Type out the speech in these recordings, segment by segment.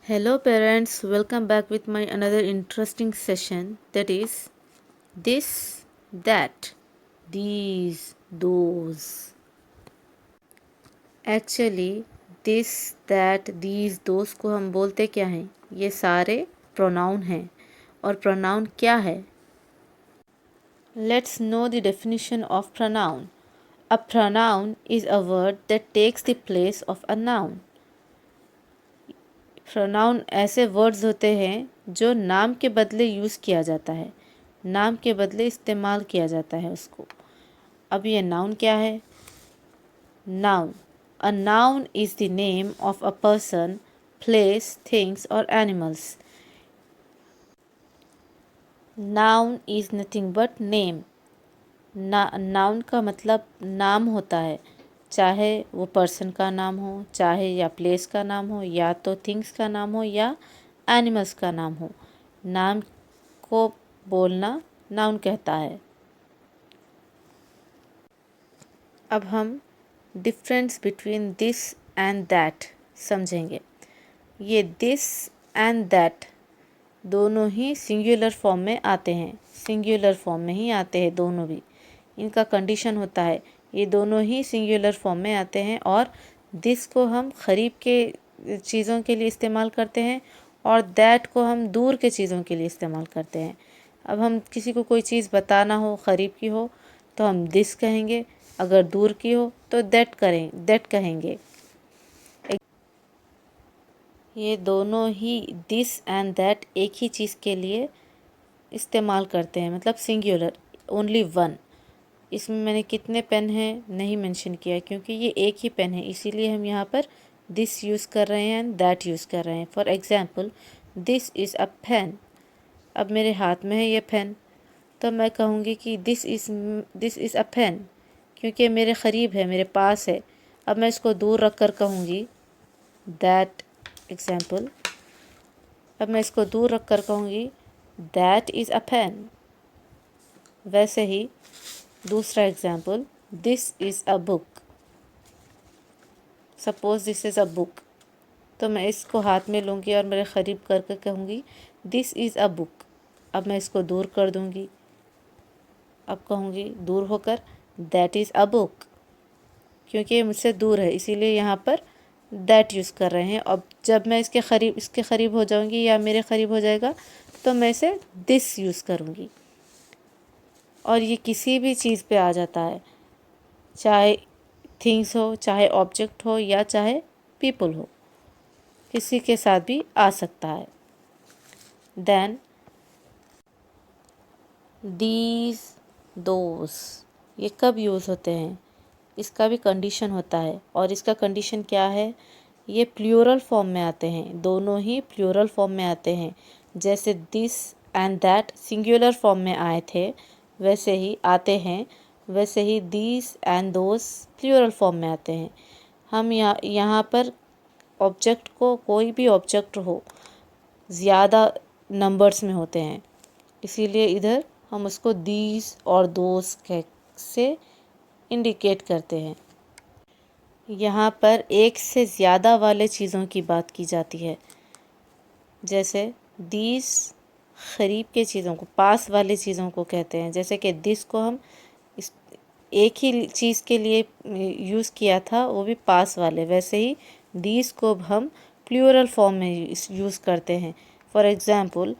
Hello parents, welcome back with my another interesting session, that is this, that, these, those. Actually this, that, these, those को हम बोलते क्या हैं? ये सारे प्रोनाउन हैं। और प्रोनाउन क्या है? Let's know the definition of pronoun. A pronoun is a word that takes the place of a noun. Pronoun ऐसे वर्ड्स होते हैं जो नाम के बदले यूज़ किया जाता है, नाम के बदले इस्तेमाल किया जाता है उसको। अब ये नाउन क्या है? Noun, a noun is the name of a person, place, things और animals. Noun is nothing but name. Noun का मतलब नाम होता है, चाहे वो पर्सन का नाम हो, चाहे या प्लेस का नाम हो, या तो थिंग्स का नाम हो, या एनिमल्स का नाम हो। नाम को बोलना नाउन कहता है। अब हम difference between this and that समझेंगे। ये दिस एंड दैट दोनों ही सिंगुलर फॉर्म में आते हैं, सिंगुलर फॉर्म में ही आते हैं दोनों भी। इनका कंडीशन होता है, ये दोनों ही सिंगुलर फॉर्म में आते हैं। और दिस को हम करीब के चीज़ों के लिए इस्तेमाल करते हैं और दैट को हम दूर के चीज़ों के लिए इस्तेमाल करते हैं। अब हम किसी को कोई चीज़ बताना हो, करीब की हो तो हम दिस कहेंगे, अगर दूर की हो तो दैट कहेंगे। ये दोनों ही दिस एंड दैट एक ही चीज़ के लिए इस्तेमाल करते हैं, मतलब सिंगुलर, ओनली वन। इसमें मैंने कितने पेन हैं नहीं मेंशन किया क्योंकि ये एक ही पेन है, इसीलिए हम यहाँ पर दिस यूज़ कर रहे हैं एंड दैट यूज़ कर रहे हैं। For example, this is a pen. अब मेरे हाथ में है ये पेन, तो मैं कहूँगी कि दिस इज़ अ पेन, क्योंकि मेरे क़रीब है, मेरे पास है। अब मैं इसको दूर रख कर कहूँगी दैट, एग्ज़ाम्पल। अब मैं इसको दूर रख कर कहूँगी दैट इज़ अ पेन। वैसे ही दूसरा example, this is a book. Suppose this is a book, तो मैं इसको हाथ में लूँगी और मेरे क़रीब करके कहूँगी दिस इज़ अ बुक। अब मैं इसको दूर कर दूँगी, अब कहूँगी दूर होकर दैट इज़ अ बुक, क्योंकि ये मुझसे दूर है इसीलिए यहाँ पर दैट यूज़ कर रहे हैं। अब जब मैं इसके क़रीब हो जाऊँगी या मेरे क़रीब हो जाएगा तो मैं इसे दिस यूज़ करूँगी। और ये किसी भी चीज़ पे आ जाता है, चाहे थिंग्स हो, चाहे ऑब्जेक्ट हो, या चाहे पीपल हो, किसी के साथ भी आ सकता है। देन दीज, दोस, ये कब यूज़ होते हैं? इसका भी कंडीशन होता है, और इसका कंडीशन क्या है? ये प्लूरल फॉर्म में आते हैं, दोनों ही प्लूरल फॉर्म में आते हैं। जैसे this and that singular form में आए थे वैसे ही आते हैं, वैसे ही these and those plural form में आते हैं। हम यहाँ पर ऑब्जेक्ट को, कोई भी ऑब्जेक्ट हो, ज़्यादा नंबर्स में होते हैं, इसीलिए इधर हम उसको दीज और दोस से इंडिकेट करते हैं। यहाँ पर एक से ज़्यादा वाले चीज़ों की बात की जाती है। जैसे दीज करीब के चीज़ों को, पास वाले चीज़ों को कहते हैं। जैसे कि दिस को हम इस एक ही चीज़ के लिए यूज़ किया था, वो भी पास वाले, वैसे ही दीज को हम प्लूरल फॉर्म में यूज़ करते हैं। For example,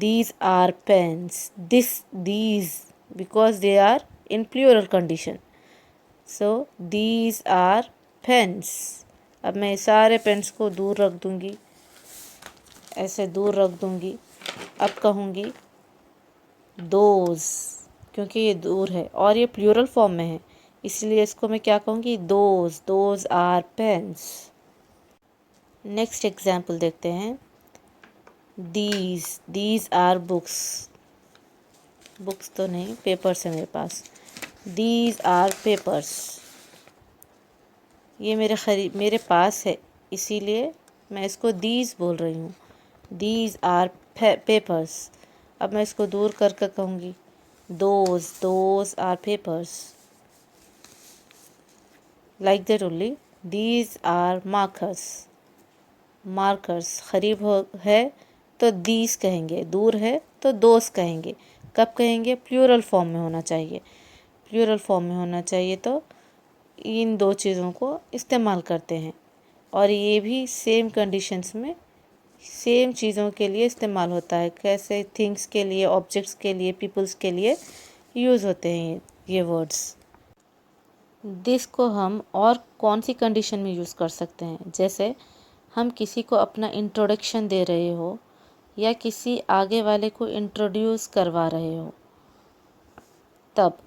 these are pens, these, because they are in plural condition, so these are pens। अब मैं सारे पेन्स को दूर रख दूँगी, ऐसे दूर रख दूँगी। अब कहूँगी दोज, क्योंकि ये दूर है और ये प्लूरल फॉर्म में है, इसलिए इसको मैं क्या कहूँगी? Those are pens. Next example देखते हैं। दीज आर बुक्स, बुक्स तो नहीं, पेपर्स है मेरे पास। दीज आर पेपर्स, ये मेरे पास है, इसीलिए मैं इसको दीज बोल रही हूँ। These are papers. अब मैं इसको दूर करके कहूँगी those are papers, like that only. These are markers. Markers. करीब है तो दीज कहेंगे, दूर है तो दोस कहेंगे। कब कहेंगे? प्लूरल फॉर्म में होना चाहिए। प्लूरल फॉर्म में होना चाहिए तो इन दो चीज़ों को इस्तेमाल करते हैं। और ये भी सेम कंडीशंस में सेम चीज़ों के लिए इस्तेमाल होता है। कैसे? थिंग्स के लिए, ऑब्जेक्ट्स के लिए, पीपल्स के लिए यूज़ होते हैं ये वर्ड्स। दिस को हम और कौन सी कंडीशन में यूज़ कर सकते हैं? जैसे हम किसी को अपना इंट्रोडक्शन दे रहे हो या किसी आगे वाले को इंट्रोड्यूस करवा रहे हो, तब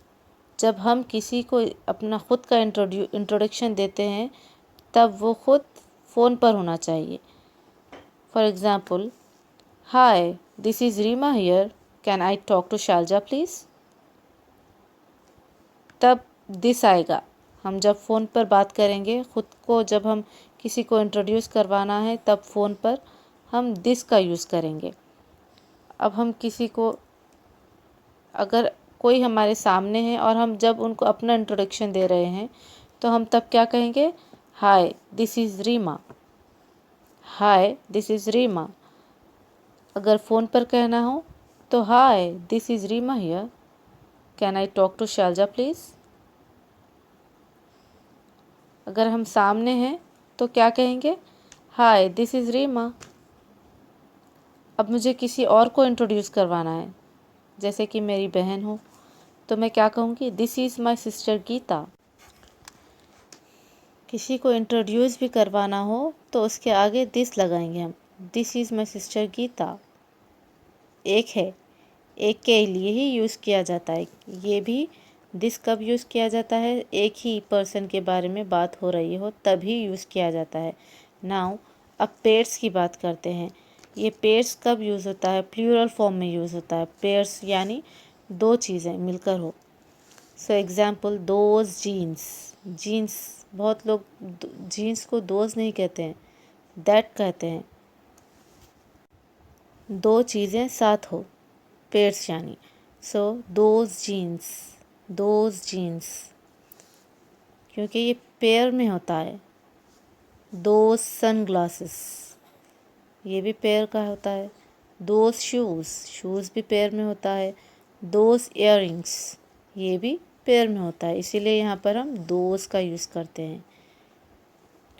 जब हम किसी को अपना ख़ुद का इंट्रोडक्शन देते हैं तब वो ख़ुद फ़ोन पर होना चाहिए। For example, hi, this is Reema here, can I talk to Shalja please? तब दिस आएगा। हम जब फ़ोन पर बात करेंगे, ख़ुद को जब हम किसी को इंट्रोड्यूस करवाना है तब फ़ोन पर हम दिस का यूज़ करेंगे। अब हम किसी को, अगर कोई हमारे सामने है और हम जब उनको अपना इंट्रोडक्शन दे रहे हैं तो हम तब क्या कहेंगे? Hi, this is Reema. Hi, this is Reema. अगर फ़ोन पर कहना हो तो hi, this is Reema here, can I talk to Shalja please? अगर हम सामने हैं तो क्या कहेंगे? Hi, this is Reema. अब मुझे किसी और को इंट्रोड्यूस करवाना है, जैसे कि मेरी बहन हो, तो मैं क्या कहूँगी? This is my sister Geeta. किसी को इंट्रोड्यूस भी करवाना हो तो उसके आगे दिस लगाएंगे हम। This is my sister Geeta. एक है, एक के लिए ही यूज़ किया जाता है। ये भी दिस कब यूज़ किया जाता है? एक ही पर्सन के बारे में बात हो रही हो तभी यूज़ किया जाता है। नाउ अब पेयर्स की बात करते हैं। ये पेयर्स कब यूज़ होता है? प्लूरल फॉर्म में यूज़ होता है। पेयर्स यानी दो चीज़ें मिलकर हो। सो एग्ज़ाम्पल, दोज जीन्स। जीन्स, बहुत लोग जीन्स को दोज नहीं कहते हैं, दैट कहते हैं। दो चीज़ें साथ हो, पेयर्स यानी। So those jeans, those jeans, क्योंकि ये पेयर में होता है। दोज सनग्लासेस, ये भी पेयर का होता है। दोज शूज़, शूज़ भी पेयर में होता है। दोज इयररिंग्स, ये भी पेयर में होता है। इसीलिए यहाँ पर हम दोज का यूज़ करते हैं,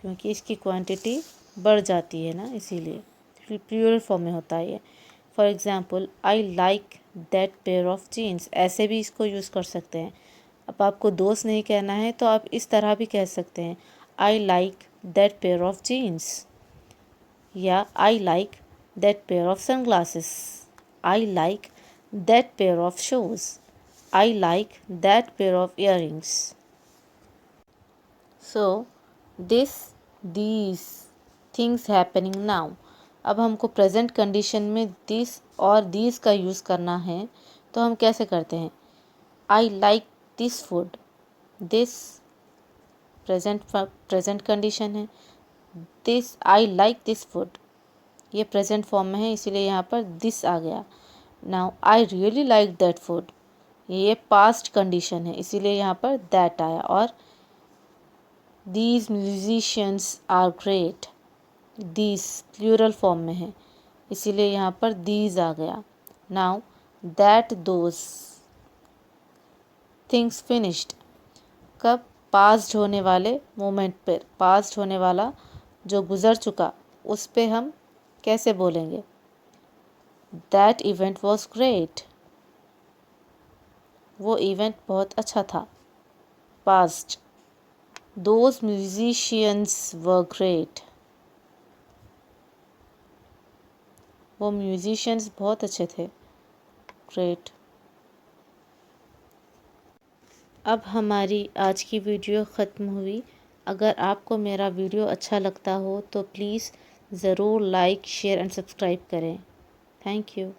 क्योंकि इसकी क्वांटिटी बढ़ जाती है ना, इसीलिए प्लूरल फॉर्म में होता है ये। For example, I like that pair of jeans, ऐसे भी इसको यूज़ कर सकते हैं। अब आपको दोस्त नहीं कहना है तो आप इस तरह भी कह सकते हैं, I like that pair of jeans, या I like that pair of sunglasses, I like that pair of shoes, I like that pair of earrings. So this, these things happening now. अब हमको प्रेजेंट कंडीशन में this और these का use करना है तो हम कैसे करते हैं? I like this food, this present condition है। This, I like this food, ये प्रेजेंट फॉर्म में है, इसीलिए यहाँ पर दिस आ गया। Now I really like that food, ये पास्ट कंडीशन है, इसीलिए यहाँ पर दैट आया। और these musicians are great, these plural form में है, इसीलिए यहाँ पर दीज आ गया। Now that those things finished, कब? पास्ट होने वाले मोमेंट पर, पास्ट होने वाला जो गुज़र चुका उस पे हम कैसे बोलेंगे? दैट इवेंट वॉज ग्रेट, वो इवेंट बहुत अच्छा था। Past, those musicians were great, वो म्यूजिशियंस बहुत अच्छे थे। ग्रेट। अब हमारी आज की वीडियो ख़त्म हुई। अगर आपको मेरा वीडियो अच्छा लगता हो तो प्लीज़ ज़रूर लाइक, शेयर एंड सब्सक्राइब करें। Thank you.